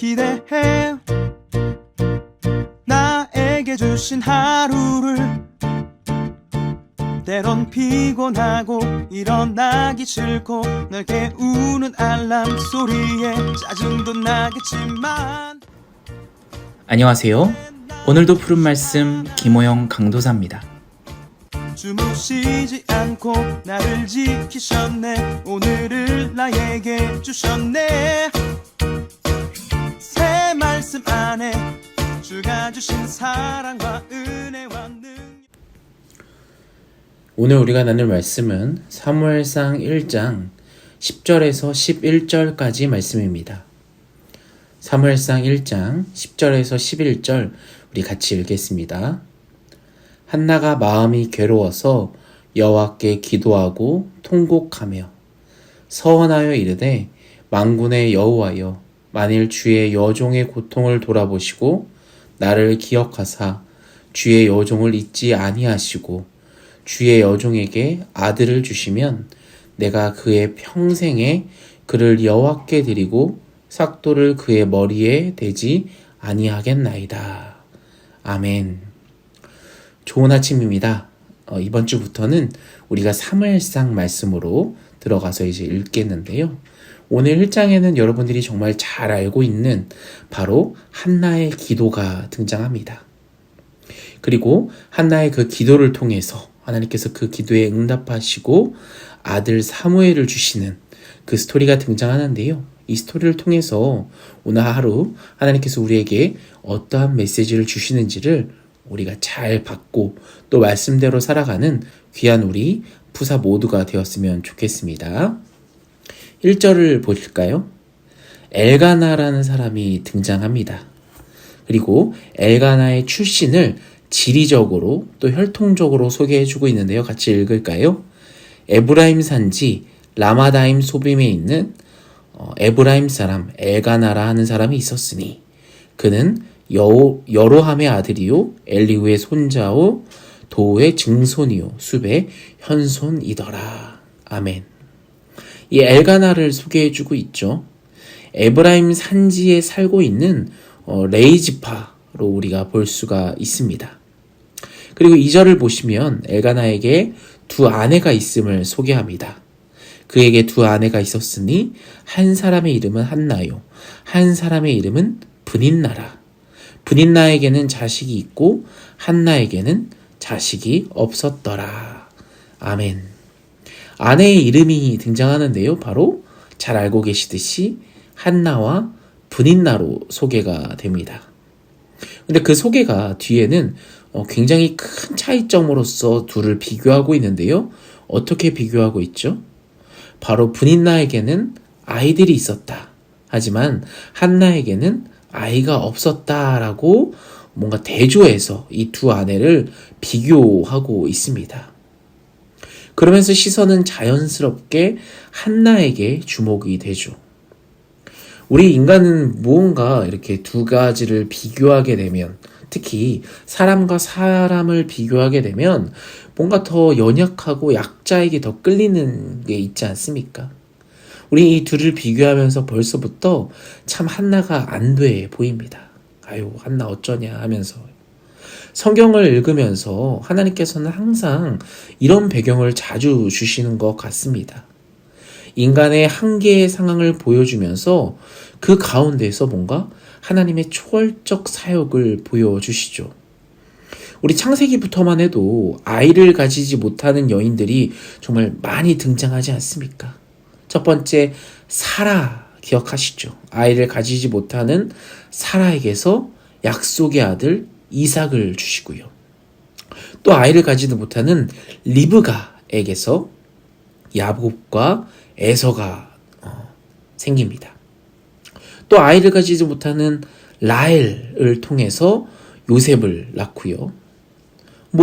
기대해 나에게 주신 하루를 때론 피곤하고 일어나기 싫고 널 깨우는 알람 소리에 짜증도 나겠지만 안녕하세요. 오늘도 푸른 말씀 김호영 강도사입니다. 주무시지 않고 나를 지키셨네. 오늘을 나에게 주셨네. 새 말씀 안에 주가 주신 사랑과 은혜와 능력. 오늘 우리가 나눌 말씀은 사무엘상 1장 10절에서 11절까지 말씀입니다. 사무엘상 1장 10절에서 11절 우리 같이 읽겠습니다. 한나가 마음이 괴로워서 여호와께 기도하고 통곡하며 서원하여 이르되 만군의 여호와여 만일 주의 여종의 고통을 돌아보시고 나를 기억하사 주의 여종을 잊지 아니하시고 주의 여종에게 아들을 주시면 내가 그의 평생에 그를 여호와께 드리고 삭도를 그의 머리에 대지 아니하겠나이다. 아멘. 좋은 아침입니다. 이번 주부터는 우리가 사무엘상 말씀으로 들어가서 이제 읽겠는데요. 오늘 1장에는 여러분들이 정말 잘 알고 있는 바로 한나의 기도가 등장합니다. 그리고 한나의 그 기도를 통해서 하나님께서 그 기도에 응답하시고 아들 사무엘을 주시는 그 스토리가 등장하는데요. 이 스토리를 통해서 오늘 하루 하나님께서 우리에게 어떠한 메시지를 주시는지를 우리가 잘 받고 또 말씀대로 살아가는 귀한 우리 부사 모두가 되었으면 좋겠습니다. 1절을 보실까요? 엘가나라는 사람이 등장합니다. 그리고 엘가나의 출신을 지리적으로 또 혈통적으로 소개해주고 있는데요. 같이 읽을까요? 에브라임 산지 라마다임 소빔에 있는 에브라임 사람 엘가나라 하는 사람이 있었으니 그는 여로함의 아들이요 엘리후의 손자요 도의 증손이요 숲의 현손이더라. 아멘. 이 엘가나를 소개해주고 있죠. 에브라임 산지에 살고 있는 레이지파로 우리가 볼 수가 있습니다. 그리고 2절을 보시면 엘가나에게 두 아내가 있음을 소개합니다. 그에게 두 아내가 있었으니 한 사람의 이름은 한나요 한 사람의 이름은 브닌나라. 브닌나에게는 자식이 있고 한나에게는 자식이 없었더라. 아멘. 아내의 이름이 등장하는데요. 바로 잘 알고 계시듯이 한나와 브닌나로 소개가 됩니다. 근데 그 소개가 뒤에는 굉장히 큰 차이점으로서 둘을 비교하고 있는데요. 어떻게 비교하고 있죠? 바로 브닌나에게는 아이들이 있었다. 하지만 한나에게는 아이가 없었다라고 뭔가 대조해서 이 두 아내를 비교하고 있습니다. 그러면서 시선은 자연스럽게 한나에게 주목이 되죠. 우리 인간은 무언가 이렇게 두 가지를 비교하게 되면, 특히 사람과 사람을 비교하게 되면 뭔가 더 연약하고 약자에게 더 끌리는 게 있지 않습니까? 우리 이 둘을 비교하면서 벌써부터 참 한나가 안 돼 보입니다. 아유, 한나 어쩌냐 하면서. 성경을 읽으면서 하나님께서는 항상 이런 배경을 자주 주시는 것 같습니다. 인간의 한계의 상황을 보여주면서 그 가운데서 뭔가 하나님의 초월적 사역을 보여주시죠. 우리 창세기부터만 해도 아이를 가지지 못하는 여인들이 정말 많이 등장하지 않습니까? 첫 번째, 사라 기억하시죠? 아이를 가지지 못하는 사라에게서 약속의 아들 이삭을 주시고요. 또 아이를 가지지 못하는 리브가에게서 야곱과 에서가 생깁니다. 또 아이를 가지지 못하는 라헬을 통해서 요셉을 낳고요.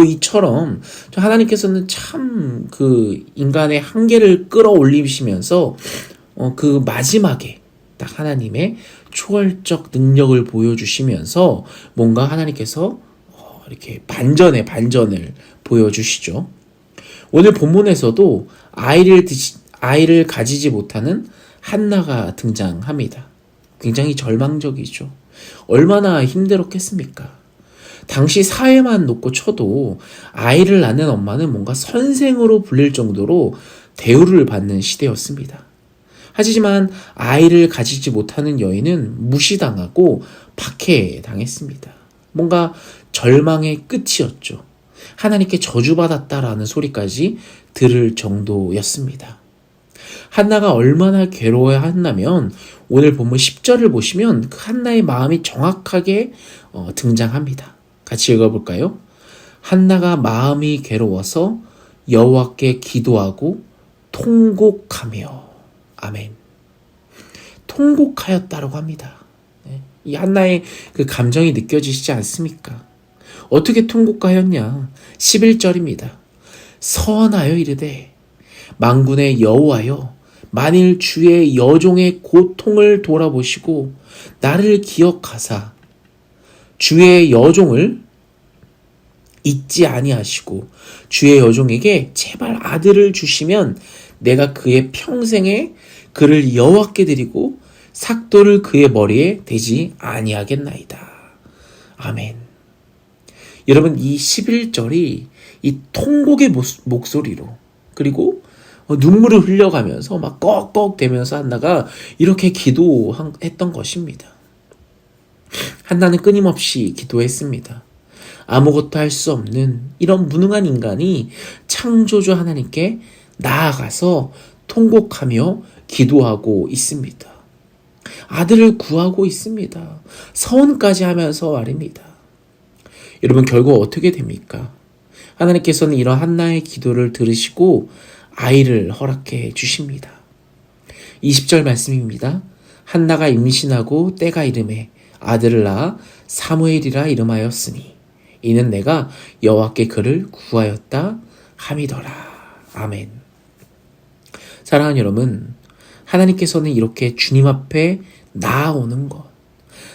이처럼 하나님께서는 참 그 인간의 한계를 끌어올리시면서 그 마지막에 딱 하나님의 초월적 능력을 보여주시면서 뭔가 하나님께서 이렇게 반전을 보여주시죠. 오늘 본문에서도 아이를 가지지 못하는 한나가 등장합니다. 굉장히 절망적이죠. 얼마나 힘들었겠습니까? 당시 사회만 놓고 쳐도 아이를 낳는 엄마는 뭔가 선생으로 불릴 정도로 대우를 받는 시대였습니다. 하지만 아이를 가지지 못하는 여인은 무시당하고 박해당했습니다. 뭔가 절망의 끝이었죠. 하나님께 저주받았다라는 소리까지 들을 정도였습니다. 한나가 얼마나 괴로워했냐면 오늘 본문 10절을 보시면 그 한나의 마음이 정확하게 등장합니다. 같이 읽어볼까요? 한나가 마음이 괴로워서 여호와께 기도하고 통곡하며. 아멘. 통곡하였다라고 합니다. 이 한나의 그 감정이 느껴지시지 않습니까? 어떻게 통곡하였냐? 11절입니다. 서원하여 이르되 만군의 여호와여 만일 주의 여종의 고통을 돌아보시고 나를 기억하사 주의 여종을 잊지 아니하시고 주의 여종에게 제발 아들을 주시면 내가 그의 평생에 그를 여호와께 드리고 삭도를 그의 머리에 대지 아니하겠나이다. 아멘. 여러분, 이 11절이 이 통곡의 목소리로 그리고 눈물을 흘려가면서 막 꺽꺽대면서 한나가 이렇게 기도했던 것입니다. 한나는 끊임없이 기도했습니다. 아무것도 할 수 없는 이런 무능한 인간이 창조주 하나님께 나아가서 통곡하며 기도하고 있습니다. 아들을 구하고 있습니다. 서원까지 하면서 말입니다. 여러분, 결국 어떻게 됩니까? 하나님께서는 이런 한나의 기도를 들으시고 아이를 허락해 주십니다. 20절 말씀입니다. 한나가 임신하고 때가 이름에 아들을 낳아 사무엘이라 이름하였으니 이는 내가 여호와께 그를 구하였다 함이더라. 아멘. 사랑하는 여러분, 하나님께서는 이렇게 주님 앞에 나아오는 것,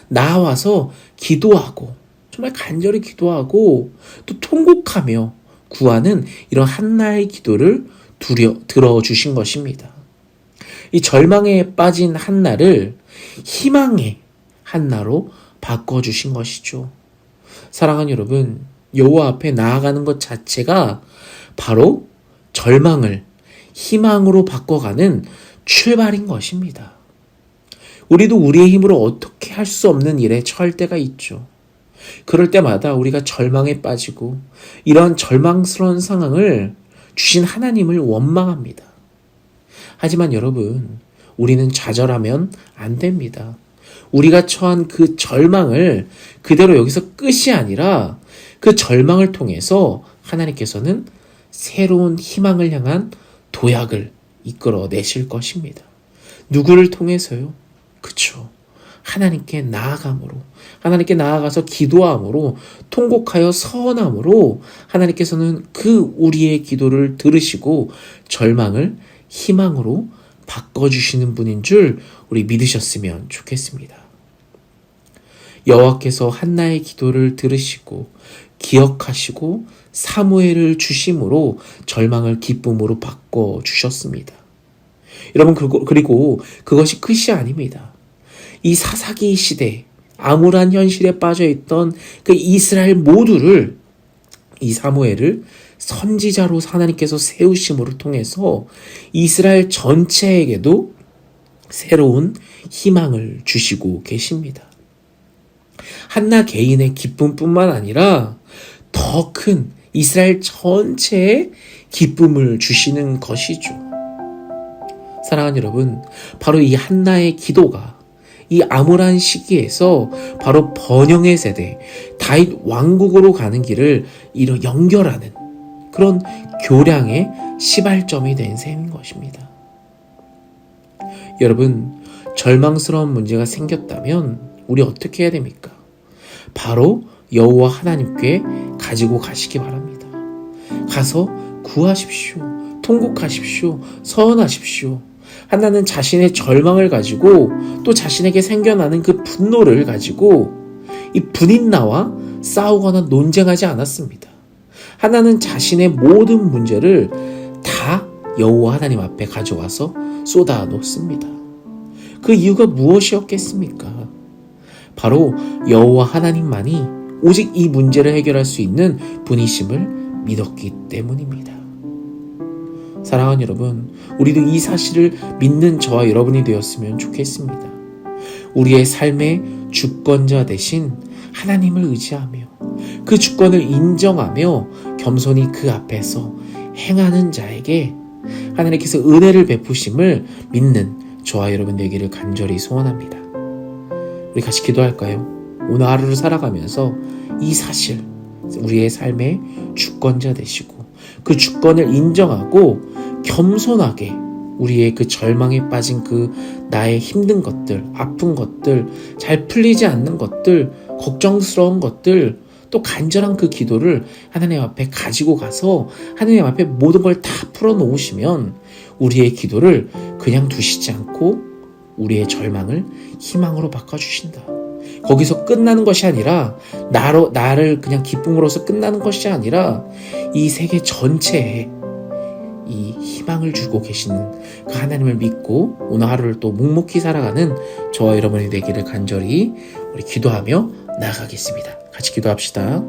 나아와서 기도하고 정말 간절히 기도하고 또 통곡하며 구하는 이런 한나의 기도를 들어주신 것입니다. 이 절망에 빠진 한나를 희망의 한나로 바꿔주신 것이죠. 사랑하는 여러분, 여호와 앞에 나아가는 것 자체가 바로 절망을 희망으로 바꿔가는 출발인 것입니다. 우리도 우리의 힘으로 어떻게 할 수 없는 일에 처할 때가 있죠. 그럴 때마다 우리가 절망에 빠지고 이런 절망스러운 상황을 주신 하나님을 원망합니다. 하지만 여러분, 우리는 좌절하면 안 됩니다. 우리가 처한 그 절망을 그대로 여기서 끝이 아니라 그 절망을 통해서 하나님께서는 새로운 희망을 향한 도약을 이끌어내실 것입니다. 누구를 통해서요? 그쵸. 하나님께 나아감으로, 하나님께 나아가서 기도함으로, 통곡하여 서원함으로 하나님께서는 그 우리의 기도를 들으시고 절망을 희망으로 바꿔주시는 분인 줄 우리 믿으셨으면 좋겠습니다. 여호와께서 한나의 기도를 들으시고 기억하시고 사무엘을 주심으로 절망을 기쁨으로 바꿔주셨습니다. 여러분, 그리고 그것이 끝이 아닙니다. 이 사사기 시대, 암울한 현실에 빠져있던 그 이스라엘 모두를, 이 사무엘을 선지자로 하나님께서 세우심으로 통해서 이스라엘 전체에게도 새로운 희망을 주시고 계십니다. 한나 개인의 기쁨뿐만 아니라 더 큰 이스라엘 전체에 기쁨을 주시는 것이죠. 사랑하는 여러분, 바로 이 한나의 기도가 이 암울한 시기에서 바로 번영의 세대, 다윗 왕국으로 가는 길을 연결하는 그런 교량의 시발점이 된 셈인 것입니다. 여러분, 절망스러운 문제가 생겼다면 우리 어떻게 해야 됩니까? 바로 여호와 하나님께 가지고 가시기 바랍니다. 가서 구하십시오. 통곡하십시오. 서원하십시오. 한나는 자신의 절망을 가지고 또 자신에게 생겨나는 그 분노를 가지고 이 분인나와 싸우거나 논쟁하지 않았습니다. 한나는 자신의 모든 문제를 다 여호와 하나님 앞에 가져와서 쏟아 놓습니다. 그 이유가 무엇이었겠습니까? 바로 여호와 하나님만이 오직 이 문제를 해결할 수 있는 분이심을 믿었기 때문입니다. 사랑하는 여러분, 우리도 이 사실을 믿는 저와 여러분이 되었으면 좋겠습니다. 우리의 삶의 주권자 되신 하나님을 의지하며 그 주권을 인정하며 겸손히 그 앞에서 행하는 자에게 하나님께서 은혜를 베푸심을 믿는 저와 여러분 되기를 간절히 소원합니다. 우리 같이 기도할까요? 오늘 하루를 살아가면서 이 사실, 우리의 삶의 주권자 되시고 그 주권을 인정하고 겸손하게 우리의 그 절망에 빠진 그 나의 힘든 것들, 아픈 것들, 잘 풀리지 않는 것들, 걱정스러운 것들, 또 간절한 그 기도를 하나님 앞에 가지고 가서 하나님 앞에 모든 걸 다 풀어놓으시면 우리의 기도를 그냥 두시지 않고 우리의 절망을 희망으로 바꿔주신다. 거기서 끝나는 것이 아니라 나를 그냥 기쁨으로서 끝나는 것이 아니라 이 세계 전체에 이 희망을 주고 계시는 그 하나님을 믿고 오늘 하루를 또 묵묵히 살아가는 저와 여러분이 되기를 간절히 우리 기도하며 나아가겠습니다. 같이 기도합시다.